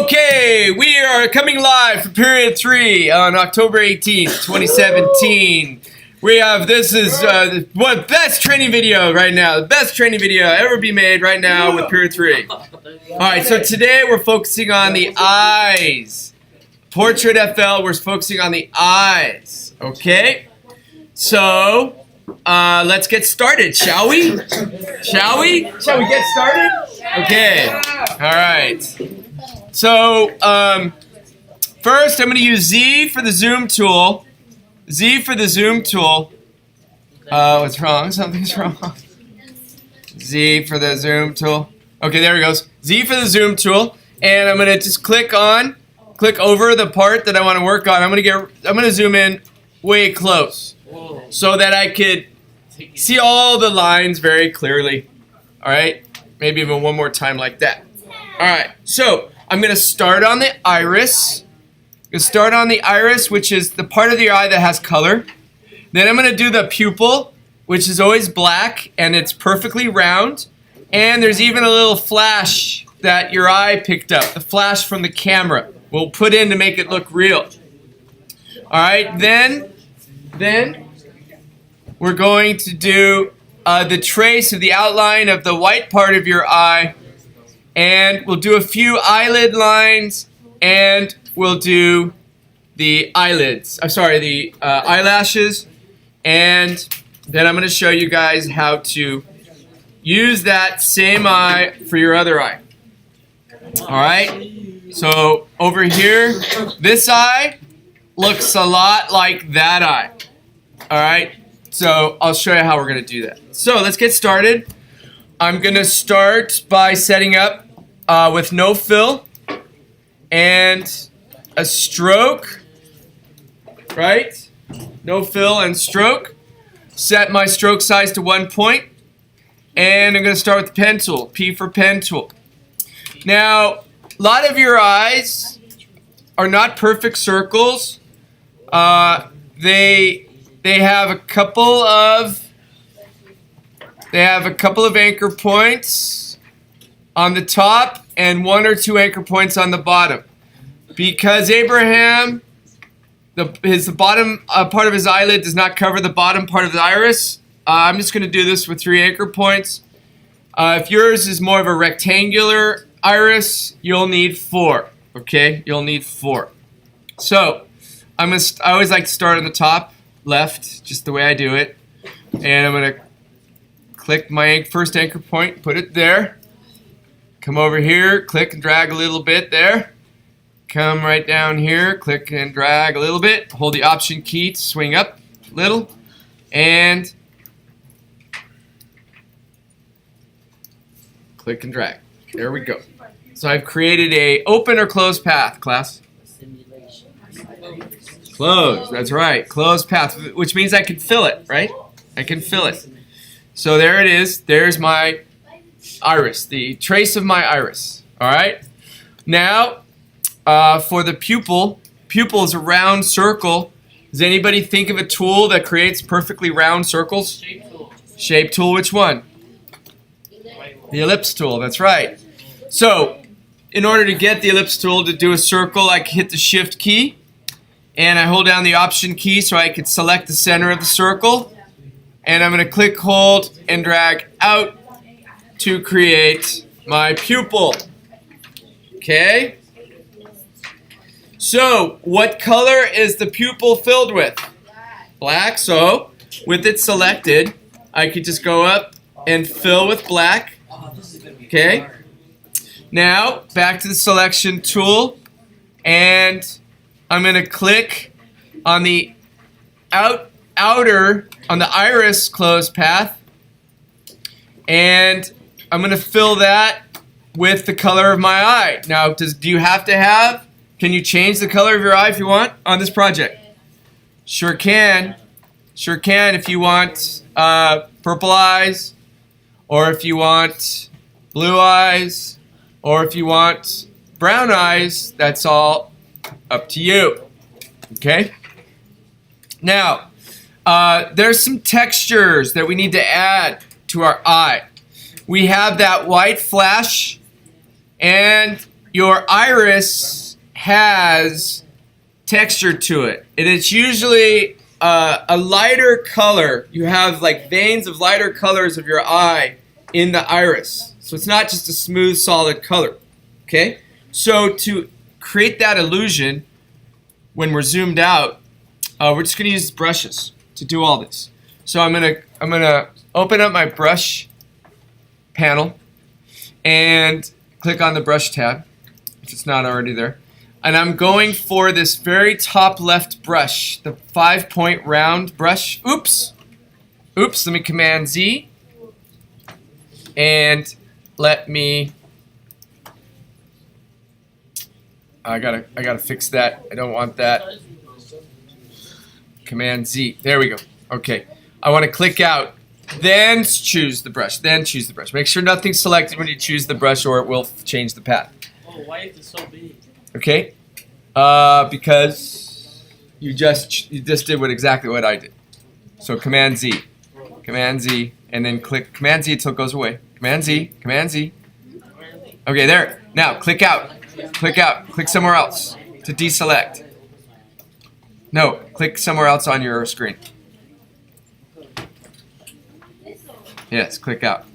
Okay, we are coming live for period 3 on October 18th, 2017. We have, this is what best training video right now, the best training video ever be made right now with period 3. Alright, so today we're focusing on the eyes. PortraitFL, we're focusing on the eyes, okay? So, let's get started, shall we? Shall we? Shall we get started? Okay, alright. So, first I'm going to use Z for the zoom tool. Z for the zoom tool. What's wrong? Something's wrong. Z for the zoom tool. Okay, there it goes. Z for the zoom tool. And I'm going to just click over the part that I want to work on. I'm going to zoom in way close so that I could see all the lines very clearly. All right? Maybe even one more time like that. All right. So, I'm going to start on the iris. I'm going to start on the iris, which is the part of the eye that has color. Then I'm going to do the pupil, which is always black, and it's perfectly round. And there's even a little flash that your eye picked up, the flash from the camera. We'll put in to make it look real. All right, then we're going to do the trace of the outline of the white part of your eye. And we'll do a few eyelid lines, and we'll do the eyelids. I'm sorry, the eyelashes. And then I'm going to show you guys how to use that same eye for your other eye. All right? So over here, this eye looks a lot like that eye. All right? So I'll show you how we're going to do that. So let's get started. I'm going to start by setting up with no fill and a stroke, right? No fill and stroke. Set my stroke size to 1 point. And I'm going to start with the pen tool, P for pen tool. Now, a lot of your eyes are not perfect circles. They have a couple of anchor points on the top and 1 or 2 anchor points on the bottom. Because Abraham, the bottom part of his eyelid does not cover the bottom part of the iris, I'm just going to do this with 3 anchor points. If yours is more of a rectangular iris, you'll need 4. Okay, you'll need 4. So I always like to start on the top left, just the way I do it, and I'm going to click my first anchor point, put it there. Come over here, click and drag a little bit there. Come right down here, click and drag a little bit. Hold the Option key to swing up a little. And click and drag. There we go. So I've created a open or closed path, class. Closed, that's right. Closed path, which means I can fill it, right? I can fill it. So there it is. There's my iris, the trace of my iris. All right. Now, for the pupil, pupil is a round circle. Does anybody think of a tool that creates perfectly round circles? Shape tool. Shape tool, which one? The ellipse tool, that's right. So, in order to get the ellipse tool to do a circle, I can hit the Shift key, and I hold down the Option key so I can select the center of the circle. And I'm going to click, hold, and drag out to create my pupil. Okay? So, what color is the pupil filled with? Black. So, with it selected, I could just go up and fill with black. Okay? Now, back to the selection tool, and I'm going to click on the outer, on the iris closed path, and I'm going to fill that with the color of my eye. Now, do you have to have, can you change the color of your eye if you want on this project? Sure can. Sure can if you want purple eyes, or if you want blue eyes, or if you want brown eyes. That's all up to you. Okay? Now, there's some textures that we need to add to our eye. We have that white flash, and your iris has texture to it, and it's usually a lighter color. You have like veins of lighter colors of your eye in the iris, so it's not just a smooth, solid color. Okay, so to create that illusion, when we're zoomed out, we're just gonna use brushes to do all this. So I'm gonna open up my brush panel and click on the brush tab if it's not already there. And I'm going for this very top left brush, the 5-point round brush. Oops. Let me Command Z. And let me, I gotta fix that. I don't want that. Command Z. There we go. Okay. I want to click out, then choose the brush. Make sure nothing's selected when you choose the brush, or it will change the path. Oh, why is it so big? Okay, because you just did exactly what I did. So Command Z, and then click Command Z until it goes away. Command Z. Okay, there. Now click out. Click somewhere else to deselect. No, click somewhere else on your screen. Yes, click out.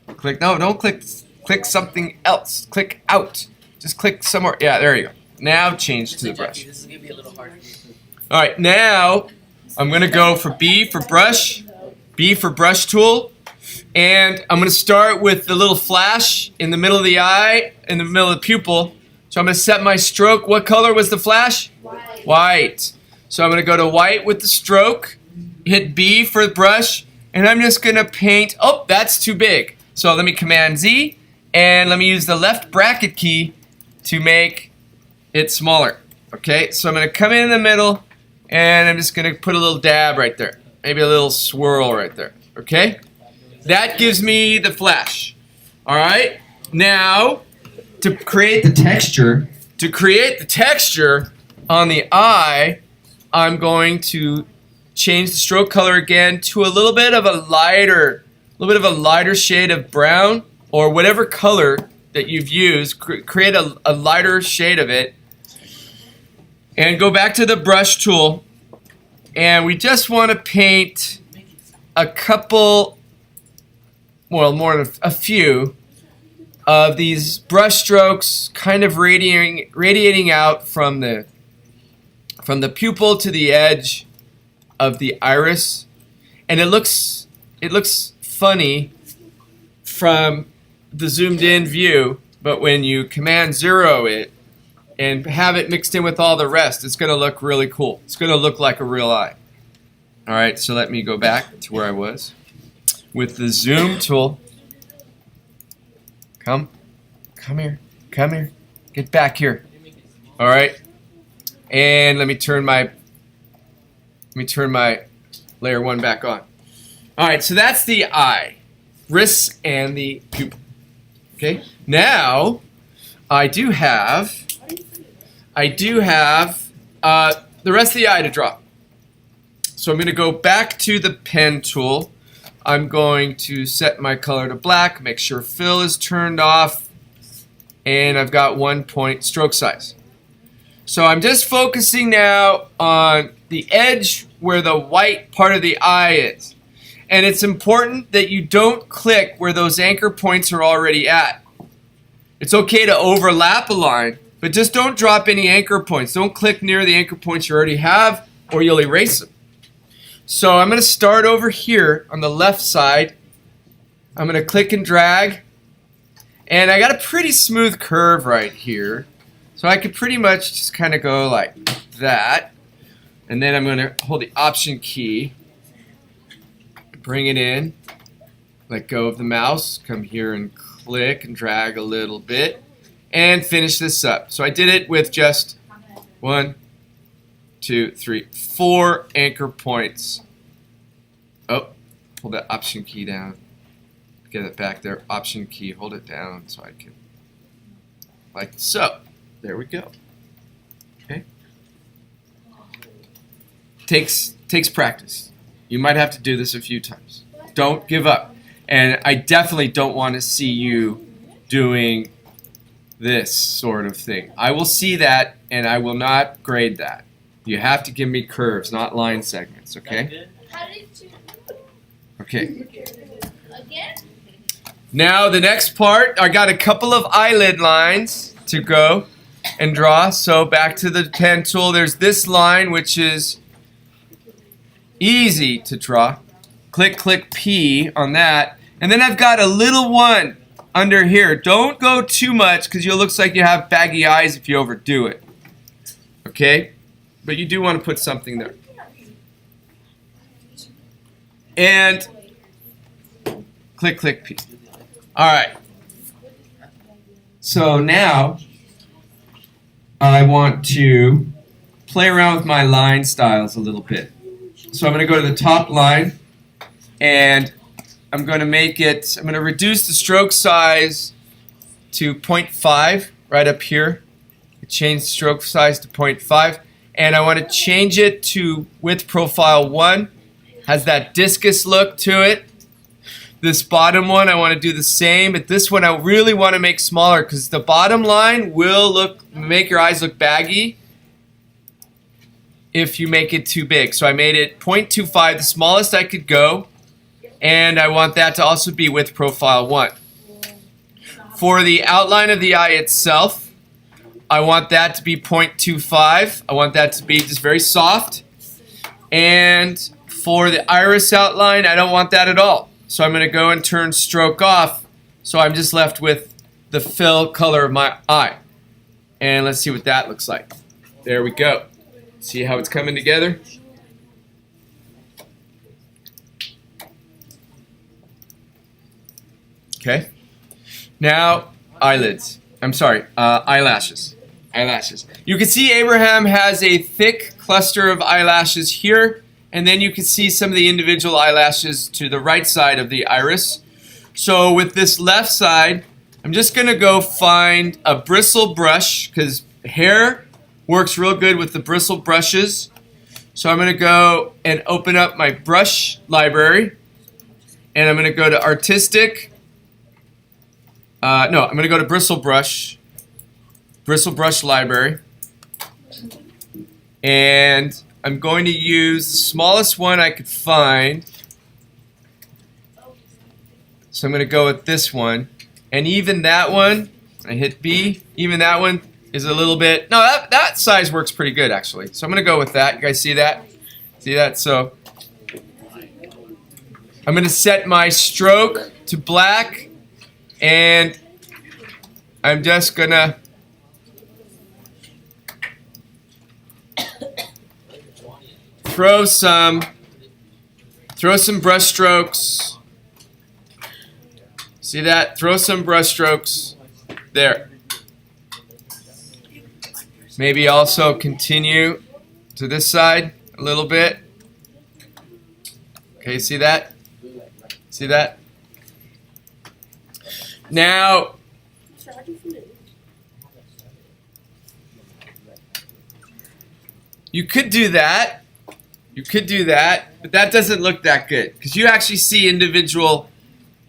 Don't click. Click something else. Click out. Just click somewhere. Yeah, there you go. Now change to the brush. This is gonna be a little hard. All right, now I'm gonna go for B for brush tool, and I'm gonna start with the little flash in the middle of the eye, in the middle of the pupil. So I'm gonna set my stroke. What color was the flash? White. So I'm gonna go to white with the stroke, hit B for the brush, and I'm just gonna paint. Oh, that's too big. So let me Command Z, and let me use the left bracket key to make it smaller. Okay, so I'm gonna come in the middle, and I'm just gonna put a little dab right there. Maybe a little swirl right there. Okay, that gives me the flash. All right, now to create the texture, on the eye, I'm going to change the stroke color again to a little bit of a lighter shade of brown, or whatever color that you've used. Create a lighter shade of it, and go back to the brush tool, and we just want to paint a couple, well, more than a few of these brush strokes, kind of radiating out from the pupil to the edge of the iris, and it looks funny from the zoomed in view, but when you Command 0 it and have it mixed in with all the rest, it's going to look really cool. It's going to look like a real eye. All right, so let me go back to where I was with the zoom tool. Come here, get back here. All right, and let me turn my layer 1 back on. All right, so that's the eye, wrists, and the pupil. Okay, now I do have the rest of the eye to draw. So I'm going to go back to the pen tool. I'm going to set my color to black, make sure fill is turned off, and I've got 1 point stroke size. So I'm just focusing now on the edge where the white part of the eye is. And it's important that you don't click where those anchor points are already at. It's okay to overlap a line, but just don't drop any anchor points. Don't click near the anchor points you already have, or you'll erase them. So I'm going to start over here on the left side. I'm going to click and drag, and I got a pretty smooth curve right here. So I could pretty much just kind of go like that. And then I'm going to hold the Option key, bring it in, let go of the mouse, come here and click and drag a little bit, and finish this up. So I did it with just 1, 2, 3, 4 anchor points. Oh, pull that Option key down. Get it back there. Option key, hold it down so I can, like so. There we go. Okay. Takes practice. You might have to do this a few times. Don't give up. And I definitely don't want to see you doing this sort of thing. I will see that, and I will not grade that. You have to give me curves, not line segments, okay? How did you Okay. again? Now the next part, I got a couple of eyelid lines to go and draw. So back to the pen tool, there's this line which is easy to draw. Click, click P on that. And then I've got a little one under here. Don't go too much because it looks like you have baggy eyes if you overdo it. Okay? But you do want to put something there. And click, click P. Alright. So now I want to play around with my line styles a little bit. So I'm going to go to the top line and I'm going to make it, I'm going to reduce the stroke size to 0.5 right up here. Change the stroke size to 0.5 and I want to change it to width profile 1. Has that discus look to it. This bottom one I want to do the same, but this one I really want to make smaller because the bottom line will make your eyes look baggy if you make it too big. So I made it 0.25, the smallest I could go, and I want that to also be width profile 1. For the outline of the eye itself, I want that to be 0.25. I want that to be just very soft. And for the iris outline, I don't want that at all. So I'm going to go and turn stroke off. So I'm just left with the fill color of my eye. And let's see what that looks like. There we go. See how it's coming together? Okay. Now, eyelids. I'm sorry, eyelashes. Eyelashes. You can see Abraham has a thick cluster of eyelashes here. And then you can see some of the individual eyelashes to the right side of the iris. So with this left side, I'm just going to go find a bristle brush because hair works real good with the bristle brushes. So I'm going to go and open up my brush library. And I'm going to go to artistic. I'm going to go to bristle brush library. And I'm going to use the smallest one I could find. So I'm going to go with this one. And even that one, I hit B, even that one is a little bit, no, that size works pretty good actually. So I'm going to go with that. You guys see that? See that? So I'm going to set my stroke to black and I'm just going to throw some brush strokes. See that? Throw some brush strokes there. Maybe also continue to this side a little bit. Okay, see that? See that? Now, you could do that. You could do that, but that doesn't look that good because you actually see individual.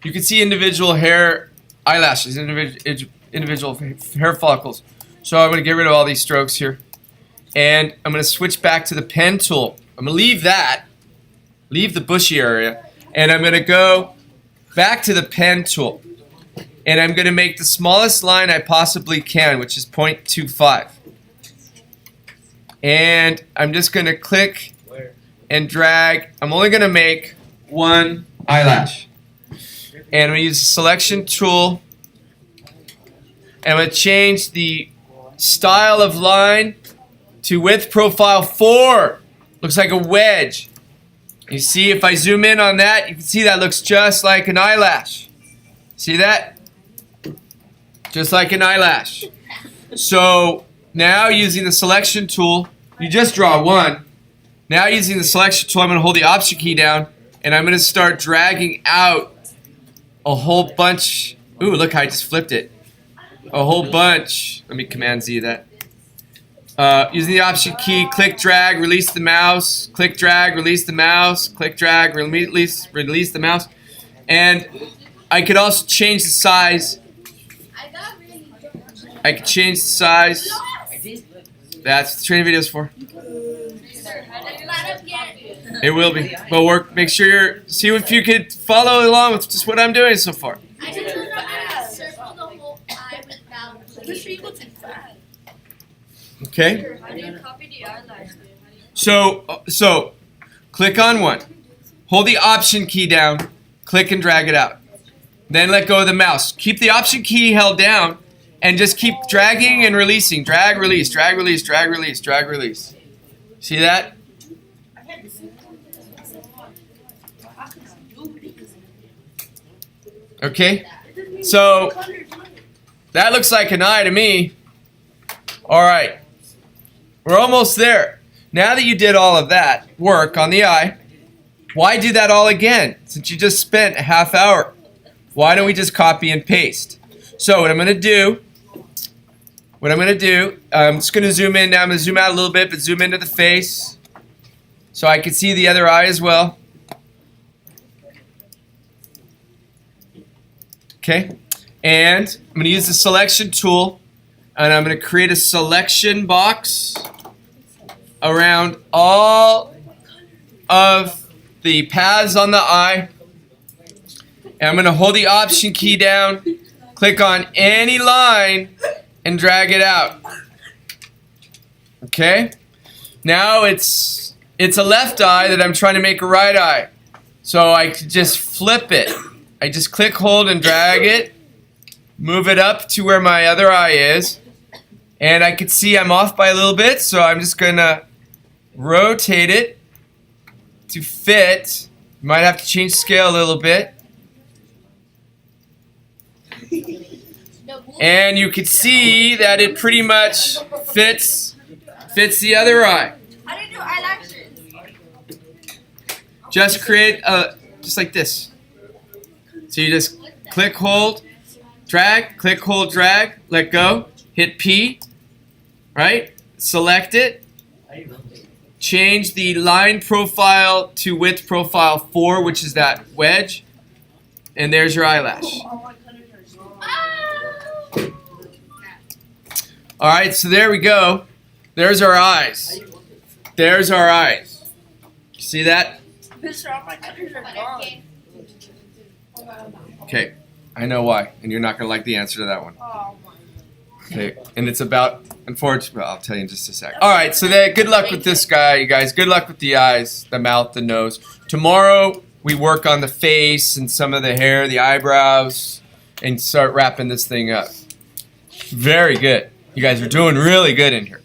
You can see individual hair eyelashes, individual hair follicles. So I'm going to get rid of all these strokes here, and I'm going to switch back to the pen tool. I'm going to leave that, leave the bushy area, and I'm going to go back to the pen tool, and I'm going to make the smallest line I possibly can, which is 0.25. And I'm just going to click and drag. I'm only going to make one eyelash. And I'm going to use the selection tool. And I'm going to change the style of line to width profile 4. Looks like a wedge. You see, if I zoom in on that, you can see that looks just like an eyelash. See that? Just like an eyelash. So now using the selection tool, you just draw one. Now using the selection tool, I'm going to hold the Option key down, and I'm going to start dragging out a whole bunch. Ooh, look how I just flipped it. A whole bunch. Let me Command Z that. Using the Option key, click, drag, release the mouse. Click, drag, release the mouse. Click, drag, release the mouse. And I could also change the size I can change the size. That's what the training video is for. It will be. But make sure see if you could follow along with just what I'm doing so far. I just don't know how to circle the whole eye without. Okay. How do you copy the eyelash? So click on one. Hold the Option key down. Click and drag it out. Then let go of the mouse. Keep the Option key held down and just keep dragging and releasing. Drag, release, drag, release, drag, release, drag, release. See that? Okay. So that looks like an eye to me. All right. We're almost there. Now that you did all of that work on the eye, why do that all again? Since you just spent a half hour. Why don't we just copy and paste? So what I'm going to do, I'm just going to zoom in now. I'm going to zoom out a little bit, but zoom into the face so I can see the other eye as well. Okay. And I'm going to use the selection tool, and I'm going to create a selection box around all of the paths on the eye. And I'm going to hold the Option key down, click on any line, and drag it out. Okay? Now it's a left eye that I'm trying to make a right eye. So I could just flip it. I just click, hold, and drag it. Move it up to where my other eye is. And I can see I'm off by a little bit, so I'm just going to rotate it to fit. You might have to change scale a little bit. And you can see that it pretty much fits the other eye. How do you do eyelashes? Just create just like this. So you just click, hold, drag, click, hold, drag, let go, hit P, right? Select it. Change the line profile to width profile 4, which is that wedge. And there's your eyelash. All right, so there we go. There's our eyes. There's our eyes. See that? Okay, I know why, and you're not going to like the answer to that one. Okay, and it's about, unfortunately, I'll tell you in just a sec. All right, so good luck with this guy, you guys. Good luck with the eyes, the mouth, the nose. Tomorrow, we work on the face and some of the hair, the eyebrows, and start wrapping this thing up. Very good. You guys are doing really good in here.